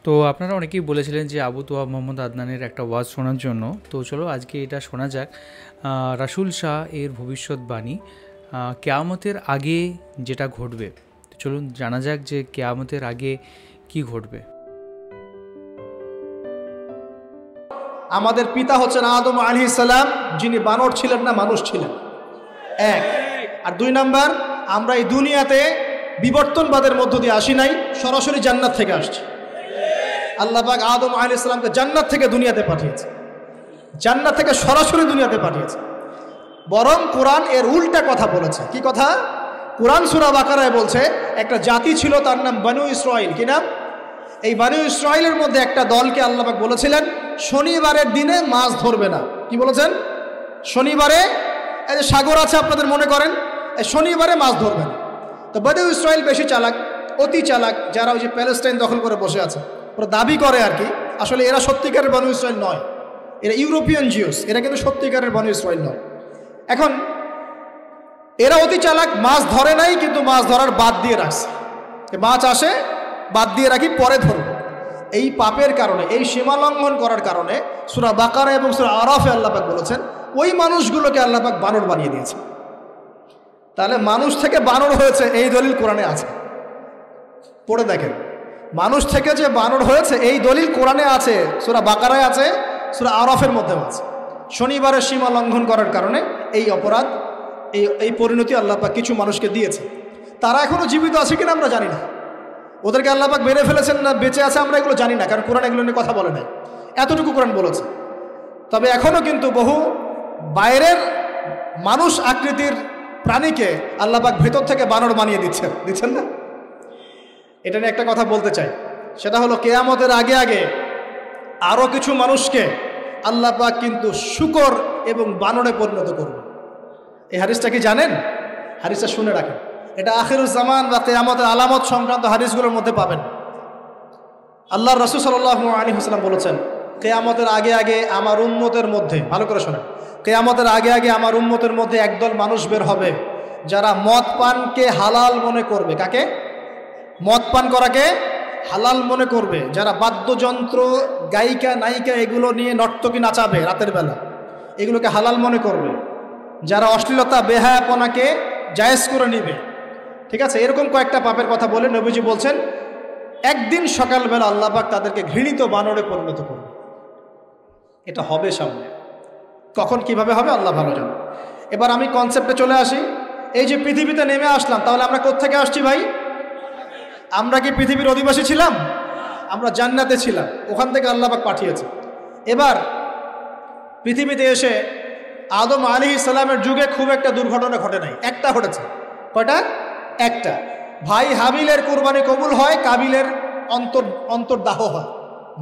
তো আপনারা অনেকেই বলেছিলেন যে আবু তোয়াব মোহাম্মদ আদনানের একটা ওয়াজ শোনার জন্য। তো চলো আজকে এটা শোনা যাক। রাসূল শাহ এর ভবিষ্যৎবাণী কিয়ামতের আগে যেটা ঘটবে। চলুন জানা যাক যে কিয়ামতের আগে কি ঘটবে। আমাদের পিতা হচ্ছেন আদম আলাইহিস সালাম, যিনি বানর ছিলেন না, মানুষ ছিলেন। এক। আর দুই নাম্বার, আমরা এই দুনিয়াতে বিবর্তনবাদের মধ্য দিয়ে আসি নাই, সরাসরি জান্নাত থেকে আসছি। আল্লাহ পাক আদম আলাইহিস সালামকে জান্নাত থেকে দুনিয়াতে পাঠিয়েছে, জান্নাত থেকে সরাসরি দুনিয়াতে পাঠিয়েছে। বরং কোরআন এর উল্টা কথা বলেছে। কি কথা? কোরআন সূরা বাকারায় বলছে একটা জাতি ছিল, তার নাম বনু ইসরাইল। কি নাম? এই বনু ইসরাইলের মধ্যে একটা দলকে আল্লাহ পাক বলেছিলেন শনিবারের দিনে মাছ ধরবে না। কি বলেছেন? শনিবারে, এই যে সাগর আছে আপনাদের মনে করেন, এই শনিবারে মাছ ধরবে না। তো বনু ইসরাইল বেশি চালাক, অতি চালাক, যারা ওই যে প্যালেস্টাইন দখল করে বসে আছে, ওরা দাবি করে আর কি, আসলে এরা সত্যিকারের বনু ইসরাইল নয়, এরা ইউরোপিয়ান জিউস, এরা কিন্তু সত্যিকারের বনু ইসরাইল নয়। এখন এরা অতি চালাক, মাছ ধরে নাই, কিন্তু মাছ ধরার বাদ দিয়ে রাখছে। মাছ আসে, বাদ দিয়ে রাখি, পরে ধরবো। এই পাপের কারণে, এই সীমা লঙ্ঘন করার কারণে সূরা বাকারা এবং সূরা আরাফে আল্লাহ পাক বলেছেন ওই মানুষগুলোকে আল্লাহ পাক বানর বানিয়ে দিয়েছে। তাহলে মানুষ থেকে বানর হয়েছে এই দলিল কোরআনে আছে, পড়ে দেখেন। মানুষ থেকে যে বানর হয়েছে এই দলিল কোরআনে আছে, সূরা বাকারায় আছে, সূরা আরাফের মধ্যেও আছে। শনিবারের সীমা লঙ্ঘন করার কারণে এই অপরাধ, এই পরিণতি আল্লাহ পাক কিছু মানুষকে দিয়েছে। তারা এখনো জীবিত আছে কিনা আমরা জানি না, ওদেরকে আল্লাহ পাক মেরে ফেলেছেন না বেঁচে আছে আমরা এগুলো জানি না, কারণ কোরআন এগুলো নিয়ে কথা বলে নাই। এতটুকু কোরআন বলেছে। তবে এখনো কিন্তু বহু বাইরের মানুষ আকৃতির প্রাণীকে আল্লাহ পাক ভেতর থেকে বানর বানিয়ে দিচ্ছেন না। এটা নিয়ে একটা কথা বলতে চাই, সেটা হলো কিয়ামতের আগে আগে আরো কিছু মানুষকে আল্লাহ পাক কিন্তু শূকর এবং বানরে পরিণত করবে। এই হাদিসটা কি জানেন? হাদিসটা শুনে রাখেন, এটা আখিরুজ জামান বা কিয়ামতের আলামত সংক্রান্ত হাদিসগুলোর মধ্যে পাবেন। আল্লাহর রাসূল সাল্লাল্লাহু আলাইহি ওয়াসাল্লাম বলেছেন কিয়ামতের আগে আগে আমার উম্মতের মধ্যে, ভালো করে শোনেন, কিয়ামতের আগে আগে আমার উম্মতের মধ্যে একদল মানুষ বের হবে যারা মদ পানকে হালাল মনে করবে। কাকে? মদ পান করাকে হালাল মনে করবে। যারা বাদ্যযন্ত্র, গায়িকা, নায়িকা এগুলো নিয়ে নর্তকী নাচাবে রাতের বেলা, এগুলোকে হালাল মনে করবে। যারা অশ্লীলতা, বেহায়াপনাকে জায়েজ করে নিবে। ঠিক আছে, এরকম কয়েকটা পাপের কথা বলে নবীজি বলছেন একদিন সকালবেলা আল্লাহ পাক তাদেরকে ঘৃণিত বানরে পরিণত করবে। এটা হবে সামনে, কখন কিভাবে হবে আল্লাহ ভালো জানে। এবার আমি কনসেপ্টে চলে আসি। এই যে পৃথিবীতে নেমে আসলাম, তাহলে আমরা কোত্থেকে আসছি ভাই? আমরা কি পৃথিবীর অধিবাসী ছিলাম? আমরা জান্নাতে ছিলাম, ওখান থেকে আল্লাহ পাক পাঠিয়েছে। এবার পৃথিবীতে এসে আদম আলাইহিস সালামের যুগে খুব একটা দুর্ঘটনা ঘটে নাই, একটা ঘটেছে। কয়টা? একটা। ভাই হাবিলের কুরবানি কবুল হয়, কাবিলের অন্তর্দাহ হয়,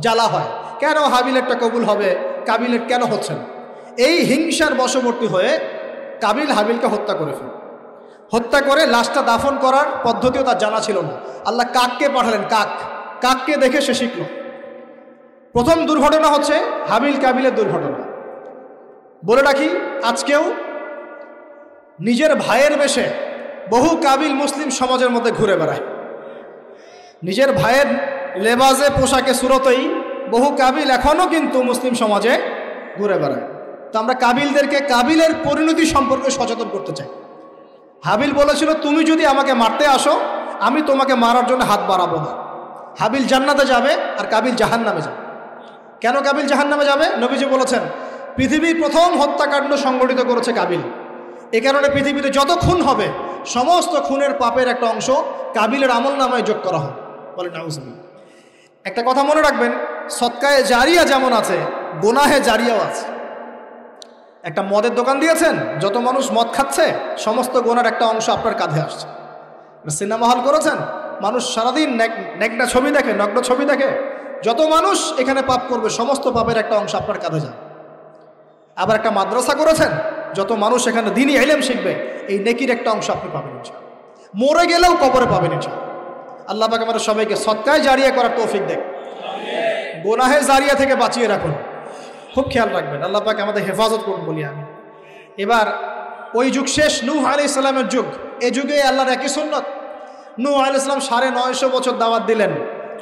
জ্বালা হয়। কেন হাবিলেরটা কবুল হবে, কাবিলের কেন হচ্ছে না? এই হিংসার বশবর্তী হয়ে কাবিল হাবিলকে হত্যা করে ফেলে। হত্যা করে লাশটা দাফন করার পদ্ধতিও তার জানা ছিল না। আল্লাহ কাককে পাঠালেন, কাককে দেখে সে শিখল। প্রথম দুর্ঘটনা হচ্ছে হাবিল কাবিলের দুর্ঘটনা। বলে রাখি, আজকেও নিজের ভাইয়ের বেশে বহু কাবিল মুসলিম সমাজের মধ্যে ঘুরে বেড়ায়। নিজের ভাইয়ের লেবাসে, পোশাকে, সুরতেই বহু কাবিল এখনও কিন্তু মুসলিম সমাজে ঘুরে বেড়ায়। তো আমরা কাবিলদেরকে কাবিলের পরিণতি সম্পর্কে সচেতন করতে চাই। হাবিল বলেছিল তুমি যদি আমাকে মারতে আসো, আমি তোমাকে মারার জন্য হাত বাড়াবো না। হাবিল জান্নাতে যাবে আর কাবিল জাহান্নামে যাবে। কেন কাবিল জাহান্নামে যাবে? নবীজি বলেছেন পৃথিবীর প্রথম হত্যাকাণ্ড সংগঠিত করেছে কাবিল। এ কারণে পৃথিবীতে যত খুন হবে সমস্ত খুনের পাপের একটা অংশ কাবিলের আমলনামায় যোগ করা হয়। বলে নাউজুবিল্লাহ। একটা কথা মনে রাখবেন, সদকায়ে জারিয়া যেমন আছে, গুনাহে জারিয়াও আছে। একটা মদের দোকান দিয়েছেন, যত মানুষ মদ খাচ্ছে সমস্ত গুনার একটা অংশ আপনার কাঁধে আসছে। সিনেমা হল করেছেন, মানুষ সারাদিন নেকড়া ছবি দেখে, নগ্ন ছবি দেখে, যত মানুষ এখানে পাপ করবে সমস্ত পাপের একটা অংশ আপনার কাঁধে যায়। আবার একটা মাদ্রাসা করেছেন, যত মানুষ এখানে দ্বীনি ইলম শিখবে এই নেকির একটা অংশ আপনি পাবেন ইনশাআল্লাহ। মরে গেলেও কবরে পাবেন ইনশাআল্লাহ। আল্লাহ পাক আমাদের সবাইকে সদকায়ে জারিয়া করার তৌফিক দেন, গুনাহে জারিয়া থেকে বাঁচিয়ে রাখুন। খুব খেয়াল রাখবেন, আল্লাহ পাক আমাদের হেফাজত করুন বলি আমি। এবার ওই যুগ শেষ, নূহ আলাইহিস সালামের যুগ। এই যুগে আল্লাহর একই সুন্নত। নূহ আলাইহিস সালাম 950 বছর দাওয়াত দিলেন,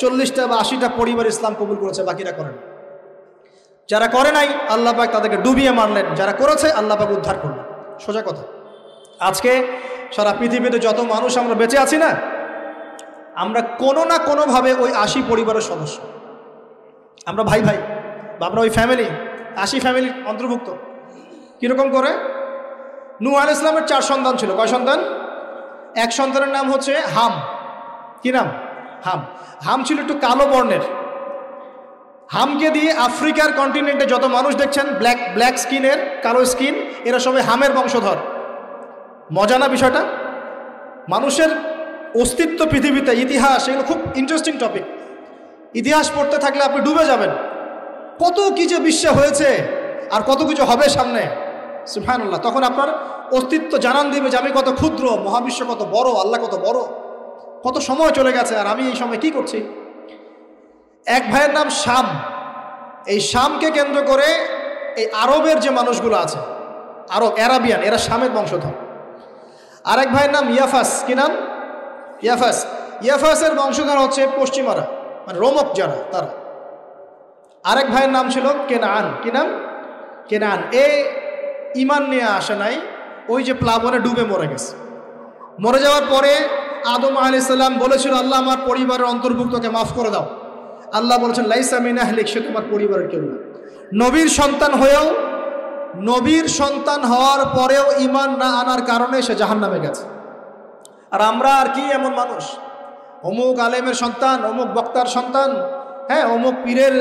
40টা বা 80টা পরিবার ইসলাম কবুল করেছে, বাকিরা করেন। যারা করে নাই আল্লাহ পাক তাদেরকে ডুবিয়ে মারলেন, যারা করেছে আল্লাহ পাক উদ্ধার করলেন। সোজা কথা। আজকে সারা পৃথিবীতে যত মানুষ আমরা বেঁচে আছি না, আমরা কোনো না কোনোভাবে ওই 80 পরিবারের সদস্য। আমরা ভাই ভাই বা আমরা ওই ফ্যামিলি, 80 ফ্যামিলির অন্তর্ভুক্ত। কীরকম করে? নূহ আলাইহিস সালামের 4 সন্তান ছিল। কয় সন্তান? এক সন্তানের নাম হচ্ছে হাম। কি নাম? হাম। হাম ছিল একটু কালো বর্ণের। হামকে দিয়ে আফ্রিকার কন্টিনেন্টে যত মানুষ দেখছেন ব্ল্যাক স্কিনের, কালো স্কিন, এরা সবাই হামের বংশধর। মজা না বিষয়টা? মানুষের অস্তিত্ব পৃথিবীতে, ইতিহাস, এগুলো খুব ইন্টারেস্টিং টপিক। ইতিহাস পড়তে থাকলে আপনি ডুবে যাবেন। কত কি যে বিশ্বে হয়েছে আর কত কিছু হবে সামনে, সুবহানাল্লাহ। তখন আপনার অস্তিত্ব জানান দিবে যে আমি কত ক্ষুদ্র, মহাবিশ্ব কত বড়, আল্লাহ কত বড়, কত সময় চলে গেছে আর আমি এই সময় কি করছি। এক ভাইয়ের নাম শাম। এই শামকে কেন্দ্র করে এই আরবের যে মানুষগুলো আছে, অ্যারাবিয়ান, এরা শামের বংশধর। আরেক ভাইয়ের নাম ইয়াফাস। কি নাম? ইয়াফাস। ইয়াফাসের বংশধর হচ্ছে পশ্চিমারা, মানে রোমক যারা, তারা। আরেক ভাইয়ের নাম ছিল কেনান। কি নাম? কেনান। এ ইমান নিয়ে আসে নাই, ওই যে প্লাবনে ডুবে মরে গেছে। মরে যাওয়ার পরে আদম আলাইহিস সালাম বলেছিল, আল্লাহ আমার পরিবারের অন্তর্ভুক্তকে মাফ করে দাও। আল্লাহ বলেছেন, লাইসা মিন আহলিক, সে তোমার পরিবারের কেউ না। নবীর সন্তান হওয়ার পরেও ইমান না আনার কারণে সে জাহান্নামে গেছে। আর আমরা আর কি এমন মানুষ, অমুক আলেমের সন্তান, অমুক বক্তার সন্তান, হ্যাঁ, অমুক পীরের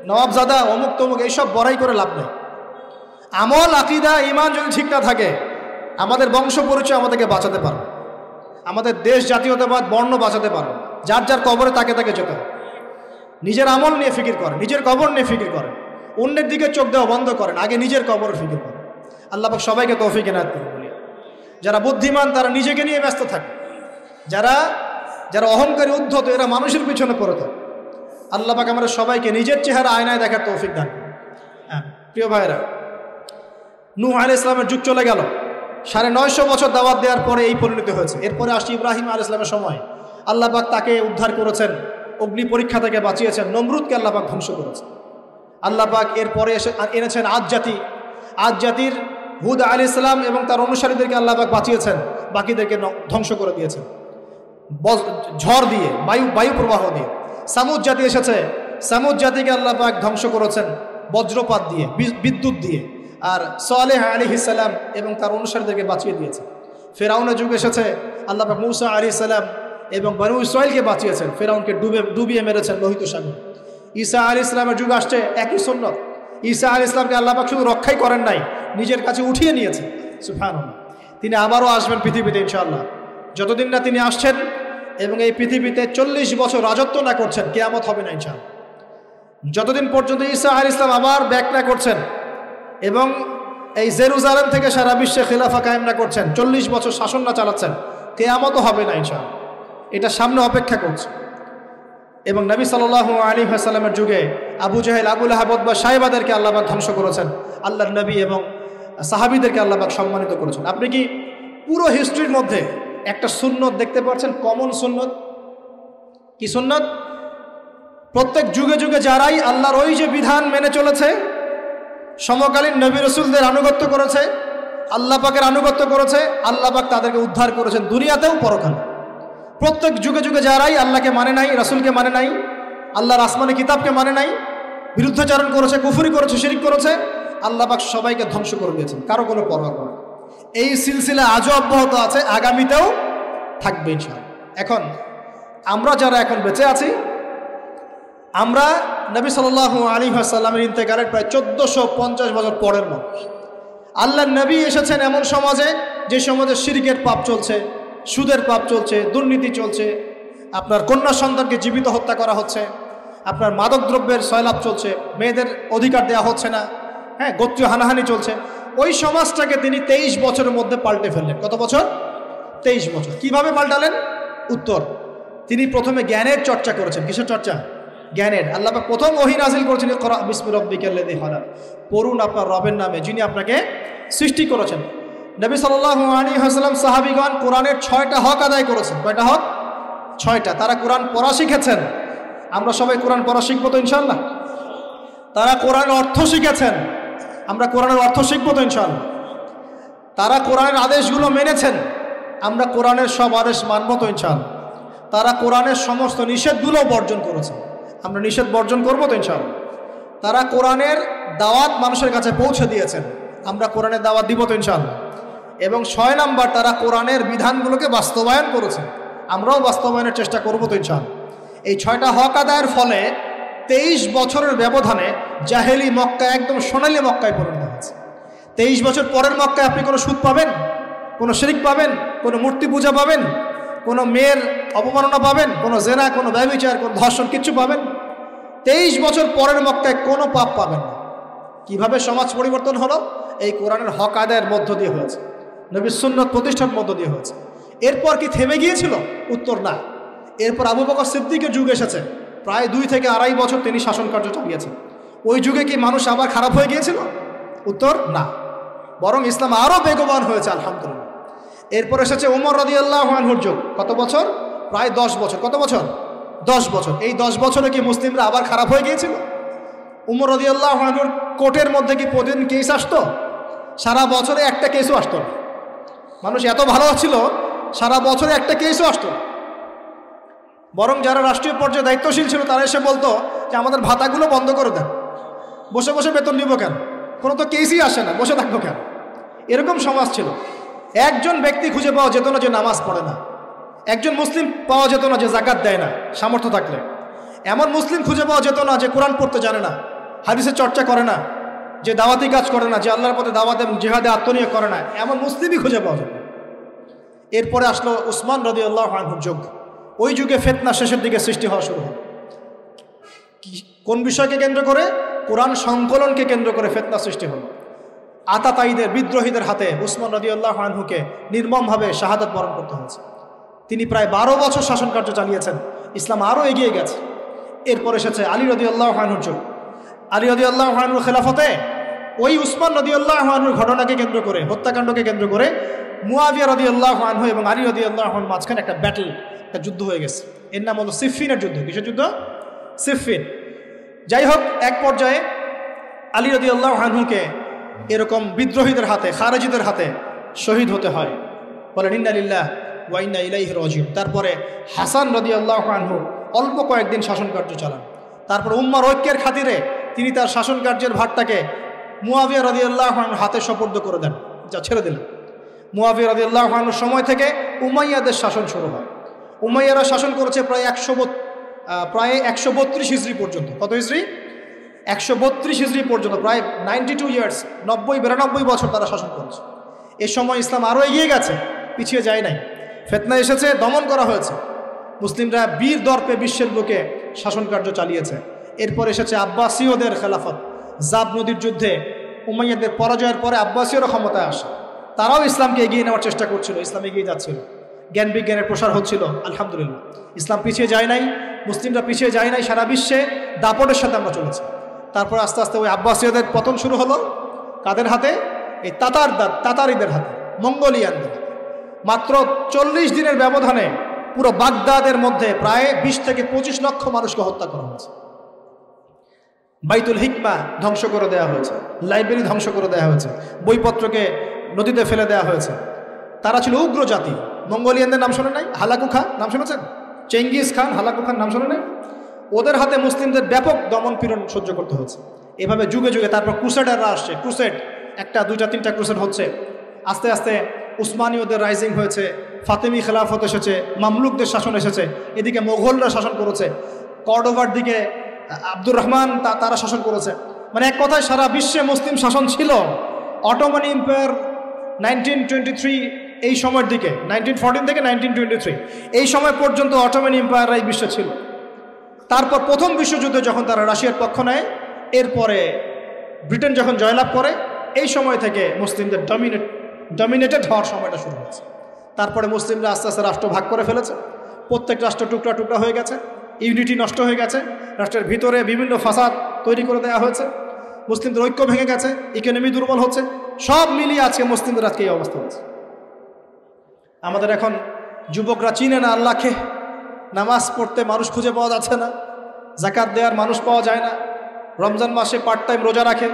নওয়াবজাদা, অমুক তমুক, এইসব বড়াই করে লাভ নেই। আমল, আকীদা, ঈমান যদি ঠিক না থাকে, আমাদের বংশ পরিচয় আমাদেরকে বাঁচাতে পারবে, আমাদের দেশ, জাতীয়তাবাদ, বর্ণ বাঁচাতে পারবে। যার যার কবরে তাকে তাকে যেতে হবে। নিজের আমল নিয়ে ফিকির করেন, নিজের কবর নিয়ে ফিকির করেন, অন্যের দিকে চোখ দেওয়া বন্ধ করেন, আগে নিজের কবর ফিকির করেন। আল্লাহ পাক সবাইকে তৌফিক এনায়েত করুন। বলি, যারা বুদ্ধিমান তারা নিজেকে নিয়ে ব্যস্ত থাকে, যারা অহংকারী, উদ্ধত, এরা মানুষের পিছনে পড়ে থাকে। আল্লাহ পাক আমাদের সবাইকে নিজের চেহারা আয়নায় দেখার তৌফিক দান করুন। হ্যাঁ প্রিয় ভাইরা, নূহ আলাইহিস সালামের যুগ চলে গেল। 950 বছর দাওয়াত দেওয়ার পরে এই পরিণতি হয়েছে। এরপরে আসছে ইব্রাহিম আলাইহিস সালামের সময়। আল্লাহ পাক তাকে উদ্ধার করেছেন, অগ্নি পরীক্ষা থেকে বাঁচিয়েছেন। নমরুদকে আল্লাহ পাক ধ্বংস করেছেন। আল্লাহ পাক এরপরে এনেছেন আদ জাতির হুদ আলাইহিস সালাম এবং তার অনুসারীদেরকে আল্লাহ পাক বাঁচিয়েছেন, বাকিদেরকে ধ্বংস করে দিয়েছেন ঝড় দিয়ে, বায়ু প্রবাহ দিয়ে। সামুদ জাতি এসেছে, সামুদ জাতিকে আল্লাহ পাক ধ্বংস করেছেন বজ্রপাত দিয়ে, বিদ্যুৎ দিয়ে। আর সালেহ আলাইহিস সালাম এবং তার অনুসারীদেরকে বাঁচিয়ে দিয়েছে। ফেরাউনের যুগ এসেছে, আল্লাহ পাক মূসা আলাইহিস সালাম এবং বনু ইসরাইলকে বাঁচিয়েছেন, ফেরাউনকে ডুবিয়ে মেরেছেন লোহিত সাগর। ঈসা আলাইহিস সালামের যুগ আসছে, একই সুন্নাত। ঈসা আলাইহিস সালামকে আল্লাহ পাক শুধু রক্ষাই করেন নাই, নিজের কাছে উঠিয়ে নিয়েছেন। সুবহানাল্লাহ। তিনি আবারও আসবেন পৃথিবীতে ইনশাআল্লাহ। যতদিন না তিনি আসছেন এবং এই পৃথিবীতে 40 বছর রাজত্ব না করছেন, কিয়ামত হবে না ইনশাআল্লাহ। যতদিন পর্যন্ত ঈসা আলাইহিস সালাম আবার ব্যাক না করছেন এবং এই জেরুজালেম থেকে সারা বিশ্বে খিলাফা কায়েম না করছেন, 40 বছর শাসন না চালাচ্ছেন, কিয়ামতও হবে না ইনশাআল্লাহ। এটা সামনে অপেক্ষা করছে। এবং নবী সাল্লাল্লাহু আলাইহি ওয়াসাল্লামের যুগে আবু জাহেল, আবু লাহাব বা সাহেবাদেরকে আল্লাহ পাক ধ্বংস করেছেন, আল্লাহর নবী এবং সাহাবীদেরকে আল্লাহ পাক সম্মানিত করেছেন। আপনি কি পুরো হিস্ট্রির মধ্যে একটা সুন্নত দেখতে পাচ্ছেন, কমন সুন্নত? কি সুন্নত? প্রত্যেক যুগে যুগে যারাই আল্লাহর ওই যে বিধান মেনে চলেছে, সমকালীন নবী রাসূলদের আনুগত্য করেছে, আল্লাহ পাকের আনুগত্য করেছে, আল্লাহ পাক তাদেরকে উদ্ধার করেছেন দুনিয়াতেও পরকালে। প্রত্যেক যুগে যুগে যারাই আল্লাহকে মানে নাই, রাসূলকে মানে নাই, আল্লাহর আসমানি কিতাবকে মানে নাই, বিরুদ্ধাচরণ করেছে, কুফরি করেছে, শিরক করেছে, আল্লাহ পাক সবাইকে ধ্বংস করে দিয়েছেন, কারো কোনো পরোয়া করে। এই সিলসিলা আজও অব্যাহত আছে, আগামীতেও থাকবে ইনশাআল্লাহ। এখন আমরা যারা এখন বেঁচে আছি, আমরা নবী সাল্লাল্লাহু আলাইহি ওয়াসাল্লামের ইন্তেকালের প্রায় 1450 বছর পরের মানুষ। আল্লাহর নবী এসেছেন এমন সমাজে, যে সমাজে শিরকের পাপ চলছে, সুদের পাপ চলছে, দুর্নীতি চলছে, আপনার কন্যা সন্তানকে জীবিত হত্যা করা হচ্ছে, আপনার মাদক দ্রব্যের সয়লাভ চলছে, মেয়েদের অধিকার দেওয়া হচ্ছে না, হ্যাঁ, গোত্রীয় হানাহানি চলছে। ওই সমাজটাকে তিনি 23 বছরের মধ্যে পাল্টে ফেললেন। কত বছর? 23 বছর। কিভাবে পাল্টালেন? উত্তর, তিনি প্রথমে জ্ঞানের চর্চা করেছেন। কিসের চর্চা? জ্ঞানের। আল্লাহ পাক প্রথম ওহী নাযিল করেছেন, ইকরা বিসমি রাব্বিকাল্লাযী খালাক, পড়ুন আপনার রবের নামে যিনি আপনাকে সৃষ্টি করেছেন। নবী সাল্লাল্লাহু আলাইহি ওয়াসাল্লাম, সাহাবীগণ কোরআনের 6টা হক আদায় করেছেন। কয়টা হক? 6টা। তারা কোরআন পড়া শিখেছেন, আমরা সবাই কোরআন পড়া শিখবো তো ইনশাআল্লাহ। তারা কোরআনের অর্থ শিখেছেন, আমরা কোরআনের অর্থ শিখবো তো ইনশাআল্লাহ। তারা কোরআনের আদেশগুলো মেনেছেন, আমরা কোরআনের সব আদেশ মানবো তো ইনশাআল্লাহ। তারা কোরআনের সমস্ত নিষেধগুলো বর্জন করেছেন, আমরা নিষেধ বর্জন করবো তো ইনশাআল্লাহ। তারা কোরআনের দাওয়াত মানুষের কাছে পৌঁছে দিয়েছেন, আমরা কোরআনের দাওয়াত দিব তো ইনশাআল্লাহ। এবং 6 নাম্বার, তারা কোরআনের বিধানগুলোকে বাস্তবায়ন করেছেন, আমরাও বাস্তবায়নের চেষ্টা করবো তো ইনশাআল্লাহ। এই 6টা হক আদায়ের ফলে 23 বছরের ব্যবধানে জাহেলি মক্কা একদম সোনালী মক্কায় পরিণত হয়েছে। 23 বছর পরের মক্কায় আপনি কোনো সুদ পাবেন, কোনো শিরক পাবেন, কোনো মূর্তি পূজা পাবেন, কোনো মেয়ের অপমাননা পাবেন, কোনো জেনা, কোনো ব্যভিচার, কোনো ধর্ষণ, কিচ্ছু পাবেন? 23 বছর পরের মক্কায় কোনো পাপ পাবেন না। কিভাবে সমাজ পরিবর্তন হলো? এই কোরআনের হক আদায়ের মধ্য দিয়ে হয়েছে, নবীর সুন্নাত প্রতিষ্ঠার মধ্য দিয়ে হয়েছে। এরপর কি থেমে গিয়েছিল? উত্তর না। এরপর আবু বকর সিদ্দিকের যুগ এসেছে, প্রায় 2 থেকে 2.5 বছর তিনি শাসন কার্য চালিয়েছেন। ওই যুগে কি মানুষ আবার খারাপ হয়ে গিয়েছিল? উত্তর না, বরং ইসলাম আরও বেগবান হয়েছে আলহামদুলিল্লাহ। এরপর এসেছে ওমর রাদিয়াল্লাহু আনহুর যুগ। কত বছর? প্রায় 10 বছর। কত বছর? 10 বছর। এই 10 বছরে কি মুসলিমরা আবার খারাপ হয়ে গিয়েছিল? ওমর রাদিয়াল্লাহু আনহুর কোর্টের মধ্যে কি প্রতিদিন কেস আসতো? সারা বছরে একটা কেসও আসতো না। মানুষ এত ভালো ছিল, সারা বছরে একটা কেসও আসতো না। বরং যারা রাষ্ট্রীয় পর্যায়ে দায়িত্বশীল ছিল তারা এসে বলতো যে আমাদের ভাতাগুলো বন্ধ করে দেন, বসে বসে বেতন নিব কেন, কোনো তো কেসই আসে না, বসে থাকবো কেন? এরকম সমাজ ছিল। একজন ব্যক্তি খুঁজে পাওয়া যেত না যে নামাজ পড়ে না, একজন মুসলিম পাওয়া যেত না যে যাকাত দেয় না সামর্থ্য থাকলে, এমন মুসলিম খুঁজে পাওয়া যেত না যে কোরআন পড়তে জানে না, হাদিসের চর্চা করে না, যে দাওয়াতি কাজ করে না, যে আল্লাহর পথে দাওয়াত এবং জিহাদে আত্মনিয়োগ করে না, এমন মুসলিমই খুঁজে পাওয়া যেত। এরপরে আসলো উসমান রাদিয়াল্লাহু আনহুর যুগ। ওই যুগে ফিতনা শেষের দিকে সৃষ্টি হওয়া শুরু হলো। কোন বিষয়কে কেন্দ্র করে? কোরআন সংকলনকে কেন্দ্র করে ফিতনা সৃষ্টি হলো। আতাতায়ীদের, বিদ্রোহীদের হাতে উসমান রাদিয়াল্লাহু আনহুকে নির্মমভাবে শাহাদাত বরণ করতে হয়েছে। তিনি প্রায় 12 বছর শাসন কার্য চালিয়েছেন, ইসলাম আরও এগিয়ে গেছে। এরপর এসেছে আলী রাদিয়াল্লাহু আনহুর যুগ। আলী রাদিয়াল্লাহু আনহুর খেলাফতে ওই উসমান রাদিয়াল্লাহু আনহুর ঘটনাকে কেন্দ্র করে, হত্যাকাণ্ডকে কেন্দ্র করে মুয়াবিয়া রাদিয়াল্লাহু আনহু এবং আলী রাদিয়াল্লাহু আনহুর মাঝখানে একটা ব্যাটল, একটা যুদ্ধ হয়ে গেছে। এর নাম হলো সিফফিনের যুদ্ধ। কিসের যুদ্ধ? সিফফিন। যাই হোক, এক পর্যায়ে আলী রাদিয়াল্লাহু আনহুকে এরকম বিদ্রোহীদের হাতে, খারেজিদের হাতে শহীদ হতে হয়। বলেন ইন্না লিল্লাহ ওয়া ইন্না ইলাইহি রাজিউন। তারপরে হাসান রাদিয়াল্লাহু আনহু অল্প কয়েকদিন শাসন কার্য চালান। তারপর উম্মার ঐক্যের খাতিরে তিনি তার শাসন কার্যের ভারটাকে মুয়াবিয়া রাদিয়াল্লাহু আনহুর হাতে সুপর্দ করে দেন, যা ছেড়ে দিলেন। মুয়াবিয়া রাদিয়াল্লাহু আনহুর সময় থেকে উমাইয়াদের শাসন শুরু হয়। উমাইয়ারা শাসন করেছে প্রায় 132 হিজরি পর্যন্ত। কত হিজরি? 132 হিজরি পর্যন্ত, প্রায় 92 ইয়ার্স, 90-92 বছর তারা শাসন করেছে। এ সময় ইসলাম আরও এগিয়ে গেছে, পিছিয়ে যায় নাই। ফিতনা এসেছে, দমন করা হয়েছে, মুসলিমরা বীর দর্পে বিশ্বের বুকে শাসন কার্য চালিয়েছে। এরপর এসেছে আব্বাসীয়দের খেলাফত। জাব নদীর যুদ্ধে উমাইয়াদের পরাজয়ের পরে আব্বাসীয়রা ক্ষমতায় আসে। তারাও ইসলামকে এগিয়ে নেওয়ার চেষ্টা করছিল, ইসলাম এগিয়ে যাচ্ছিল, জ্ঞান বিজ্ঞানের প্রসার হচ্ছিল। আলহামদুলিল্লাহ, ইসলাম পিছিয়ে যায় নাই, মুসলিমরা পিছিয়ে যায় নাই, সারা বিশ্বে দাপটের সাথে আমরা চলেছি। তারপর আস্তে আস্তে ওই আব্বাসীয়দের পতন শুরু হলো। কাদের হাতে? এই তাতারিদের হাতে, মঙ্গোলিয়ানদের। মাত্র 40 দিনের ব্যবধানে পুরো বাগদাদের মধ্যে প্রায় 20 থেকে 25 লক্ষ মানুষকে হত্যা করা হয়েছে। বাইতুল হিকমা ধ্বংস করে দেওয়া হয়েছে, লাইব্রেরি ধ্বংস করে দেওয়া হয়েছে, বইপত্রকে নদীতে ফেলে দেওয়া হয়েছে। তারা ছিল উগ্র জাতি। মঙ্গোলিয়ানদের নাম শোনে নাই? হালাকু খান নাম শুনেছেন? চেঙ্গিস খান, হালাকু খান নাম শোনে নাই? ওদের হাতে মুসলিমদের ব্যাপক দমন পীড়ন সহ্য করতে হয়েছে। এভাবে যুগে যুগে তারপর ক্রুসেডাররা আসছে। ক্রুসেড 1টা 2টা 3টা ক্রুসেড হচ্ছে। আস্তে আস্তে উসমানীয়দের রাইজিং হয়েছে, ফাতেমি খেলাফত এসেছে, মামলুকদের শাসন এসেছে, এদিকে মোগলরা শাসন করেছে, কর্ডোভার দিকে আব্দুর রহমান তারা শাসন করেছে। মানে এক কথায় সারা বিশ্বে মুসলিম শাসন ছিল। অটোমান এম্পায়ার 1923 এই সময়ের দিকে, 1914 থেকে 1923 এই সময় পর্যন্ত অটোমান এম্পায়াররাই বিশ্বে ছিল। তারপর প্রথম বিশ্বযুদ্ধে যখন তারা রাশিয়ার পক্ষ নেয়, এরপরে ব্রিটেন যখন জয়লাভ করে, এই সময় থেকে মুসলিমদের ডমিনেটেড হওয়ার সময়টা শুরু হয়েছে। তারপরে মুসলিমরা আস্তে আস্তে রাষ্ট্র ভাগ করে ফেলেছে, প্রত্যেক রাষ্ট্র টুকরা টুকরা হয়ে গেছে, ইউনিটি নষ্ট হয়ে গেছে, রাষ্ট্রের ভিতরে বিভিন্ন ফাসাদ তৈরি করে দেওয়া হয়েছে, মুসলিমদের ঐক্য ভেঙে গেছে, ইকোনমি দুর্বল হচ্ছে। সব মিলিয়ে আজকে মুসলিমদের আজকে এই অবস্থা হচ্ছে। আমাদের এখন যুবকরা চিনে না আল্লাহকে, নামাজ পড়তে মানুষ খুঁজে পাওয়া যাচ্ছে না, জাকাত দেওয়ার মানুষ পাওয়া যায় না, রমজান মাসে পার্ট টাইম রোজা রাখে,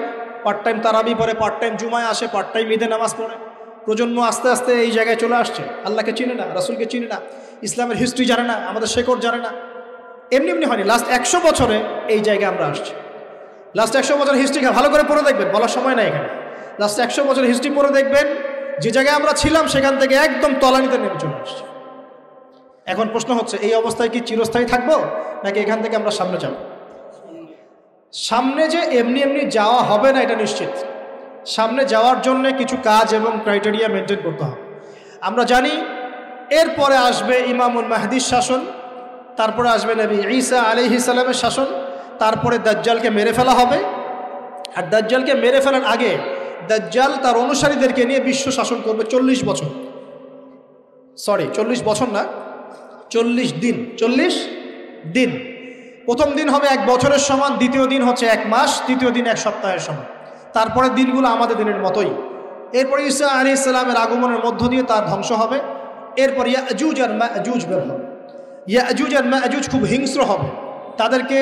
পার্ট টাইম তারাবি পড়ে, পার্ট টাইম জুমায় আসে, পার্ট টাইম ঈদে নামাজ পড়ে। প্রজন্ম আস্তে আস্তে এই জায়গায় চলে আসছে, আল্লাহকে চিনে না, রাসূলকে চিনে না, ইসলামের হিস্ট্রি জানে না, আমাদের শেকড় জানে না। এমনি এমনি হয়নি, লাস্ট 100 বছরে এই জায়গায় আমরা আসছি। লাস্ট 100 বছরের হিস্ট্রি ভালো করে পড়ে দেখবেন, বলার সময় নাই এখানে। লাস্ট 100 বছরের হিস্ট্রি পড়ে দেখবেন যে জায়গায় আমরা ছিলাম সেখান থেকে একদম তলানিতে নেমে চলে আসছে। এখন প্রশ্ন হচ্ছে, এই অবস্থায় কি চিরস্থায়ী থাকবো নাকি এখান থেকে আমরা সামনে যাব? সামনে যে এমনি এমনি যাওয়া হবে না এটা নিশ্চিত। সামনে যাওয়ার জন্য কিছু কাজ এবং ক্রাইটেরিয়া মেনটেন করতে হবে। আমরা জানি এরপরে আসবে ইমামুল মাহদির শাসন, তারপরে আসবে নবী ঈসা আলাইহিস সালামের শাসন, তারপরে দাজ্জালকে মেরে ফেলা হবে। আর দাজ্জালকে মেরে ফেলার আগে দাজ্জাল তার অনুসারীদেরকে নিয়ে বিশ্ব শাসন করবে 40 বছর। 40 বছর না, 40 দিন। 40 দিন। প্রথম দিন হবে 1 বছরের সমান, দ্বিতীয় দিন হচ্ছে 1 মাস, তৃতীয় দিন 1 সপ্তাহের সমান। তারপরে দিনগুলো আমাদের দিনের মতোই। এরপরে ঈসা আলাইহিস সালামের আগমনের মধ্য দিয়ে তার ধ্বংস হবে। এরপর ইয়াজুজ আর মাজুজ বের হবে। ইয়াজুজ আর মাজুজ খুব হিংস্র হবে, তাদেরকে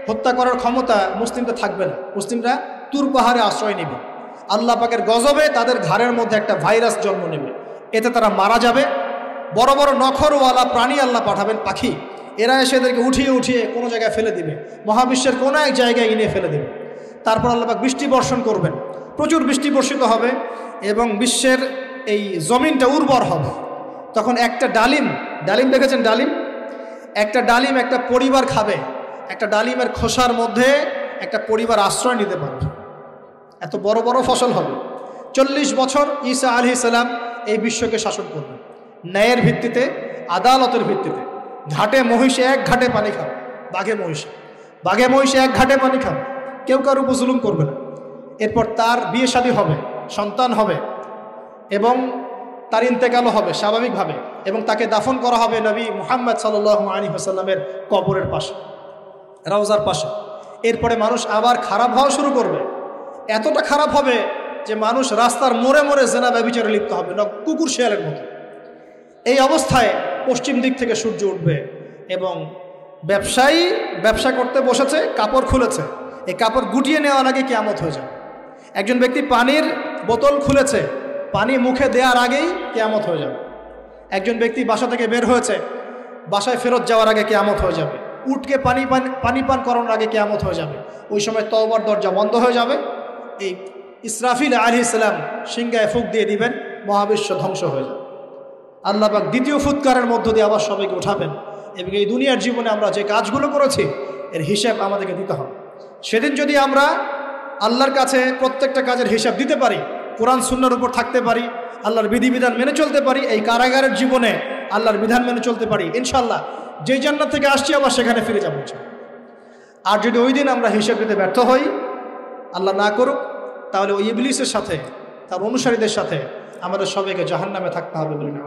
হত্যা করার ক্ষমতা মুসলিমরা থাকবে না। মুসলিমরা তুর পাহাড়ে আশ্রয় নেবে, আল্লাহ পাকের গজবে তাদের ঘাড়ের মধ্যে একটা ভাইরাস জন্ম নেবে, এতে তারা মারা যাবে। বড় বড় নখরওয়ালা প্রাণী আল্লাহ পাঠাবেন, পাখি, এরা এসে এদেরকে উঠিয়ে উঠিয়ে কোনো জায়গায় ফেলে দিবে, মহাবিশ্বের কোনো এক জায়গায় এনে ফেলে দেবে। তারপর আল্লাহ পাক বৃষ্টি বর্ষণ করবেন, প্রচুর বৃষ্টি বর্ষিত হবে এবং বিশ্বের এই জমিনটা উর্বর হবে। তখন একটা ডালিম দেখেছেন ডালিম? একটা ডালিম একটা পরিবার খাবে, একটা ডালিমের খোসার মধ্যে একটা পরিবার আশ্রয় নিতে পারবে, এত বড় বড় ফসল হবে। 40 বছর ঈসা আলাইহিস সালাম এই বিশ্বকে শাসন করবেন ন্যায়ের ভিত্তিতে, আদালতের ভিত্তিতে। ঘাটে মহিষে 1 ঘাটে পানি খাবে, বাঘে মহিষে 1 ঘাটে পানি খাবে, কেউ কারো উপর জুলুম করবে না। এরপর তার বিয়ে শাদী হবে, সন্তান হবে এবং তার ইন্তেকালও হবে স্বাভাবিকভাবে, এবং তাকে দাফন করা হবে নবী মুহাম্মদ সাল্লাল্লাহু আলাইহি ওয়াসাল্লামের কবরের পাশে, রওজার পাশে। এরপরে মানুষ আবার খারাপ হওয়া শুরু করবে, এতটা খারাপ হবে যে মানুষ রাস্তার মোড়ে মোড়ে জেনা ব্যভিচারে লিপ্ত হবে, কুকুর শেয়ালের মতো। এই অবস্থায় পশ্চিম দিক থেকে সূর্য উঠবে এবং ব্যবসায়ী ব্যবসা করতে বসেছে, কাপড় খুলেছে, এই কাপড় গুটিয়ে নেওয়ার আগে কিয়ামত হয়ে যাবে। একজন ব্যক্তি পানির বোতল খুলেছে, পানি মুখে দেওয়ার আগেই কিয়ামত হয়ে যাবে। একজন ব্যক্তি বাসা থেকে বের হয়েছে, বাসায় ফেরত যাওয়ার আগে কিয়ামত হয়ে যাবে। উটকে পানি পান করানোর আগে কিয়ামত হয়ে যাবে। ওই সময় তওবার দরজা বন্ধ হয়ে যাবে। এই ইসরাফিল আলাইহিস সালাম সিংহায় ফুঁক দিয়ে দিবেন, মহাবিশ্ব ধ্বংস হয়ে যাবে। আল্লাহ পাক দ্বিতীয় ফুৎকারের মধ্য দিয়ে আবার সবাইকে উঠাবেন এবং এই দুনিয়ার জীবনে আমরা যে কাজগুলো করেছি এর হিসাব আমাদেরকে দিতে হবে। সেদিন যদি আমরা আল্লাহর কাছে প্রত্যেকটা কাজের হিসাব দিতে পারি, কোরআন সুন্নাহর উপর থাকতে পারি, আল্লাহর বিধিবিধান মেনে চলতে পারি, এই কারাগারের জীবনে আল্লাহর বিধান মেনে চলতে পারি, ইনশাআল্লাহ যেই জান্নাত থেকে আসছি আবার সেখানে ফিরে যাবো। আর যদি ওই দিন আমরা হিসাব দিতে ব্যর্থ হই, আল্লাহ না করুক, তাহলে ওই ইবলিসের সাথে, তার অনুসারীদের সাথে আমাদের সবাইকে জাহান্নামে থাকতে হবে বলে না।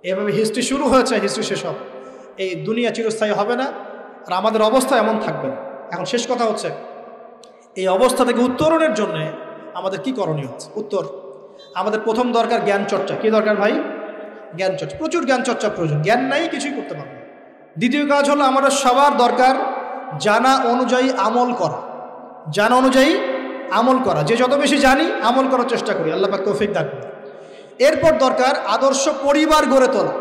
এভাবে হিস্ট্রি শুরু হয়েছে, হিস্ট্রি শেষ হবে। এই দুনিয়া চিরস্থায়ী হবে না, আর আমাদের অবস্থা এমন থাকবে না। এখন শেষ কথা হচ্ছে, এই অবস্থা থেকে উত্তরণের জন্য আমাদের কি করণীয় হচ্ছে? উত্তর, আমাদের প্রথম দরকার জ্ঞান চর্চা। কি দরকার ভাই? জ্ঞান চর্চা, প্রচুর জ্ঞান চর্চা প্রয়োজন। জ্ঞান নাই কিছুই করতে পারবে না। দ্বিতীয় কাজ হলো আমাদের সবার দরকার জানা অনুযায়ী আমল করা। জানা অনুযায়ী আমল করা, যে যত বেশি জানি আমল করার চেষ্টা করি, আল্লাহ পাক তৌফিক দান করুন। এরপর দরকার আদর্শ পরিবার গড়ে তোলা।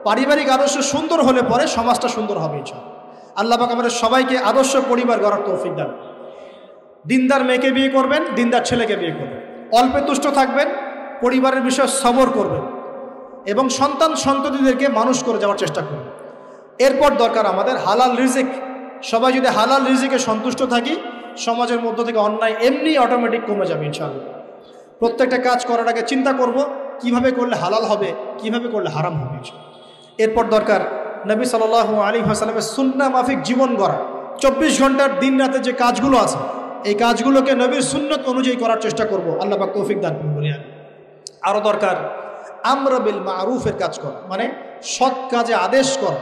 পারিবারিক আদর্শ সুন্দর হলে পরে সমাজটা সুন্দর হবে ইনশাআল্লাহ। আল্লাহ পাক আমাদের সবাইকে আদর্শ পরিবার গড়ার তৌফিক দান করুন। দিনদার মেয়েকে বিয়ে করবেন, দিনদার ছেলেকে বিয়ে করবেন, অল্পে তুষ্ট থাকবেন, পরিবারের বিষয়ে সবর করবেন এবং সন্ততিদেরকে মানুষ করে যাওয়ার চেষ্টা করবেন। এরপর দরকার আমাদের হালাল রিজিক। সবাই যদি হালাল রিজিকে সন্তুষ্ট থাকি, সমাজের মধ্য থেকে অন্যায় এমনি অটোমেটিক কমে যাবে ইনশাআল্লাহ। প্রত্যেকটা কাজ করার আগে চিন্তা করব কিভাবে করলে হালাল হবে, কিভাবে করলে হারাম হবে। এরপর দরকার নবী সাল্লাল্লাহু আলাইহি ওয়াসাল্লামের সুন্নাহ মাফিক জীবন গড়া। 24 ঘন্টার দিন রাতে যে কাজগুলো আছে, এই কাজগুলোকে নবীর সুন্নত অনুযায়ী করার চেষ্টা করব। আল্লাহ পাক তৌফিক দান করুন বলি। আরও দরকার আমর বিল মারুফের কাজ করা, মানে সৎ কাজে আদেশ করা।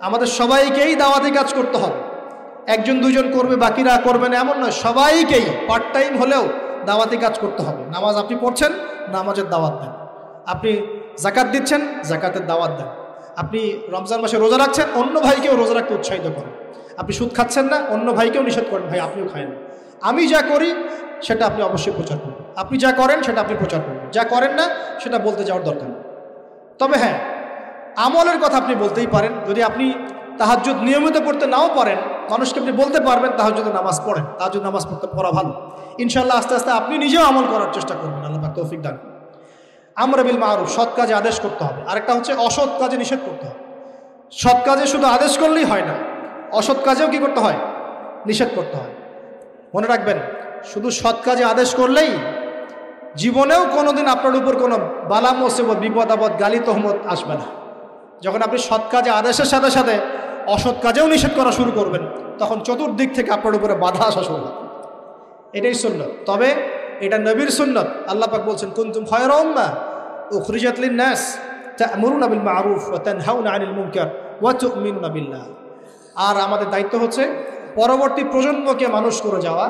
আমাদের সবাইকেই দাওয়াতি কাজ করতে হবে। একজন দুজন করবে, বাকিরা করবে না এমন নয়, সবাইকেই পার্ট টাইম হলেও দাওয়াতি কাজ করতে হবে। নামাজ আপনি পড়ছেন, নামাজের দাওয়াত দেন। আপনি জাকাত দিচ্ছেন, জাকাতের দাওয়াত দেন। আপনি রমজান মাসে রোজা রাখছেন, অন্য ভাইকেও রোজা রাখতে উৎসাহিত করেন। আপনি সুদ খাচ্ছেন না, অন্য ভাইকেও নিষেধ করেন, ভাই আপনিও খায় না। আমি যা করি সেটা আপনি অবশ্যই প্রচার করবেন, আপনি যা করেন সেটা আপনি প্রচার করবেন, যা করেন না সেটা বলতে যাওয়ার দরকার নেই। তবে হ্যাঁ, আমলের কথা আপনি বলতেই পারেন। যদি আপনি তাহাজ্জুদ নিয়মিত পড়তে নাও পারেন, মানুষকে আপনি বলতে পারবেন তাহাজ্জুদের নামাজ পড়েন, তাহাজ্জুদ নামাজ পড়া ভালো। ইনশাআল্লাহ আস্তে আস্তে আপনি নিজেও আমল করার চেষ্টা করবেন। আল্লাহ পাক তৌফিক দান করুন। আমর বিল মারুফ, সৎ কাজে আদেশ করতে হবে। আরেকটা হচ্ছে অসৎ কাজে নিষেধ করতে হবে। সৎ কাজে শুধু আদেশ করলেই হয় না, অসৎ কাজেও কি করতে হয়? নিষেধ করতে হয়। মনে রাখবেন, শুধু সৎ কাজে আদেশ করলেই জীবনেও কোনোদিন আপনার উপর কোনো বালা মুসিবত, বিপদ আপদ, গালি তহমত আসবে না। যখন আপনি সৎ কাজে আদেশের সাথে সাথে অসৎ কাজেও নিষেধ করা শুরু করবেন, তখন চতুর্দিক থেকে আপনার উপরে বাধা আসা শুরু হবে। এটাই সুন্নত। তবে এটা নবীর সুন্নত। আল্লাহ পাক বলছেন, কুনতুম খায়রা উম্মাহ উখরিজাত লিন-নাস তা'মুরুনা বিল মা'রুফ ওয়া তানহাউনা আনিল মুনকার ওয়া তু'মিনুনা বিল্লাহ। আর আমাদের দায়িত্ব হচ্ছে পরবর্তী প্রজন্মকে মানুষ করে যাওয়া,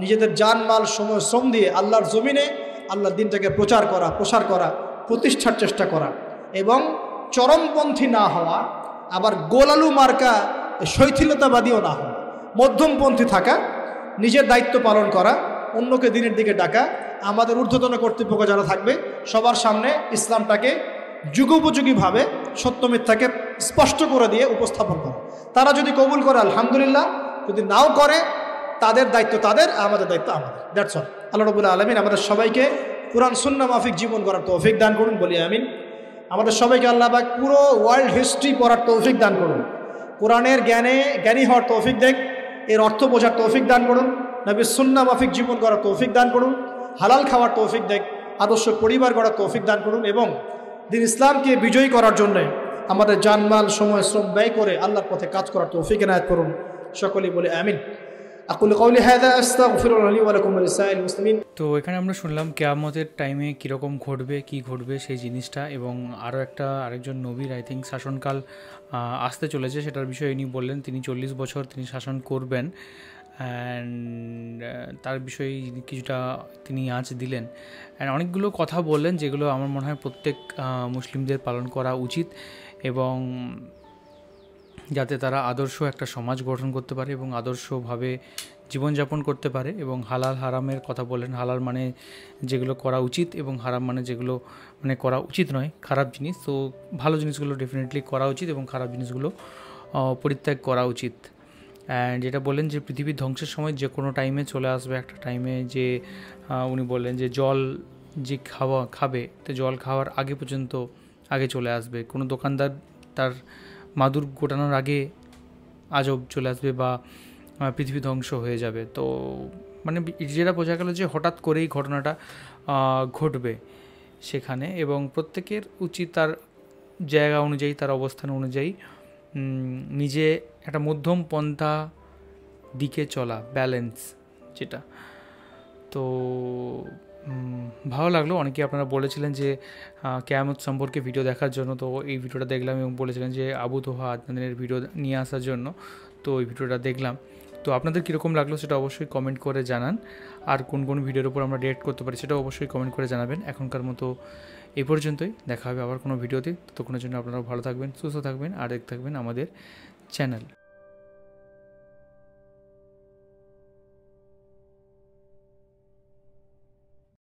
নিজেদের জান মাল সময় শ্রম দিয়ে আল্লাহর জমিনে আল্লাহর দিনটাকে প্রচার করা, প্রসার করা, প্রতিষ্ঠার চেষ্টা করা, এবং চরমপন্থী না হওয়া, আবার গোলালু মার্কা শৈথিলতাবাদীও না হওয়া, মধ্যমপন্থী থাকা, নিজের দায়িত্ব পালন করা, অন্যকে দিনের দিকে ডাকা। আমাদের ঊর্ধ্বতন কর্তৃপক্ষ যারা থাকবে সবার সামনে ইসলামটাকে যুগোপযোগীভাবে সত্য মিথ্যাকে স্পষ্ট করে দিয়ে উপস্থাপন করা। তারা যদি কবুল করে আলহামদুলিল্লাহ, যদি নাও করে তাদের দায়িত্ব তাদের, আমাদের দায়িত্ব আমাদের। That's all. আল্লাহ রাব্বুল আলামিন আমাদের সবাইকে কুরআন সুন্নাহ মাফিক জীবন করার তৌফিক দান করুন, বলি আমিন। আমাদের সবাইকে আল্লাহ পাক পুরো ওয়ার্ল্ড হিস্ট্রি পড়ার তৌফিক দান করুন, কোরআনের জ্ঞানী হওয়ার তৌফিক দেখ, এর অর্থ বোঝার তৌফিক দান করুন, নবীর সুন্নাহ মাফিক জীবন করার তৌফিক দান করুন, হালাল খাওয়ার তৌফিক দেখ, আদর্শ পরিবার গড়ার তৌফিক দান করুন, এবং দিন ইসলামকে বিজয়ী করার জন্য আমাদের জানমাল সময় শ্রম ব্যয় করে আল্লাহর পথে কাজ করার তৌফিক এনায়েত করুন। সকলেই বলে আমিন। আকুলু কাউলি হাযা আস্তাগফিরুল্লাহ লি ওয়া লাকুম ওয়া লিসাইরিল মুসলিমিন। তো এখানে আমরা শুনলাম কিয়ামতের টাইমে কীরকম ঘটবে, কি ঘটবে সেই জিনিসটা, এবং আরেকজন নবীর আই থিঙ্ক শাসনকাল আসতে চলেছে, সেটার বিষয়ে ইনি বললেন। তিনি 40 বছর তিনি শাসন করবেন, অ্যান্ড তার বিষয়ে কিছুটা তিনি আঁচ দিলেন, অ্যান্ড অনেকগুলো কথা বললেন যেগুলো আমার মনে হয় প্রত্যেক মুসলিমদের পালন করা উচিত, এবং যাতে তারা আদর্শ একটা সমাজ গঠন করতে পারে এবং আদর্শভাবে জীবনযাপন করতে পারে। এবং হালাল হারামের কথা বলেন, হালাল মানে যেগুলো করা উচিত, এবং হারাম মানে যেগুলো মানে করা উচিত নয়, খারাপ জিনিস। তো ভালো জিনিসগুলো ডেফিনেটলি করা উচিত এবং খারাপ জিনিসগুলো পরিত্যাগ করা উচিত। অ্যান্ড যেটা বললেন যে পৃথিবীর ধ্বংসের সময় যে কোনো টাইমে চলে আসবে একটা টাইমে, যে উনি বললেন যে জল যে খাবে, তো জল খাওয়ার আগে চলে আসবে। কোনো দোকানদার তার মাদুর গোটানোর আগে আজব চলে আসবে, বা পৃথিবী ধ্বংস হয়ে যাবে। তো মানে যেটা বোঝা গেল যে হঠাৎ করেই ঘটনাটা ঘটবে সেখানে, এবং প্রত্যেকের উচিত তার জায়গা অনুযায়ী, তার অবস্থান অনুযায়ী নিজে একটা মধ্যম পন্থা দিকে চলা, ব্যালেন্স যেটা। তো ভালো লাগলো। অনেকে আপনারা বলেছিলেন যে কিয়ামত সম্পর্কে ভিডিও দেখার জন্য, তো এই ভিডিওটা দেখলাম, এবং বলেছিলেন যে আবু তোহা আদনানের ভিডিও নিয়ে আসার জন্য, তো এই ভিডিওটা দেখলাম। তো আপনাদের কীরকম লাগলো সেটা অবশ্যই কমেন্ট করে জানান, আর কোন কোন ভিডিওর উপর আমরা রিঅ্যাক্ট করতে পারি সেটাও অবশ্যই কমেন্ট করে জানাবেন। এখনকার মতো এই পর্যন্তই, দেখা হবে আবার কোনো ভিডিওতে। ততক্ষণের জন্য আপনারাও ভালো থাকবেন, সুস্থ থাকবেন, আর দেখতে থাকবেন আমাদের চ্যানেল।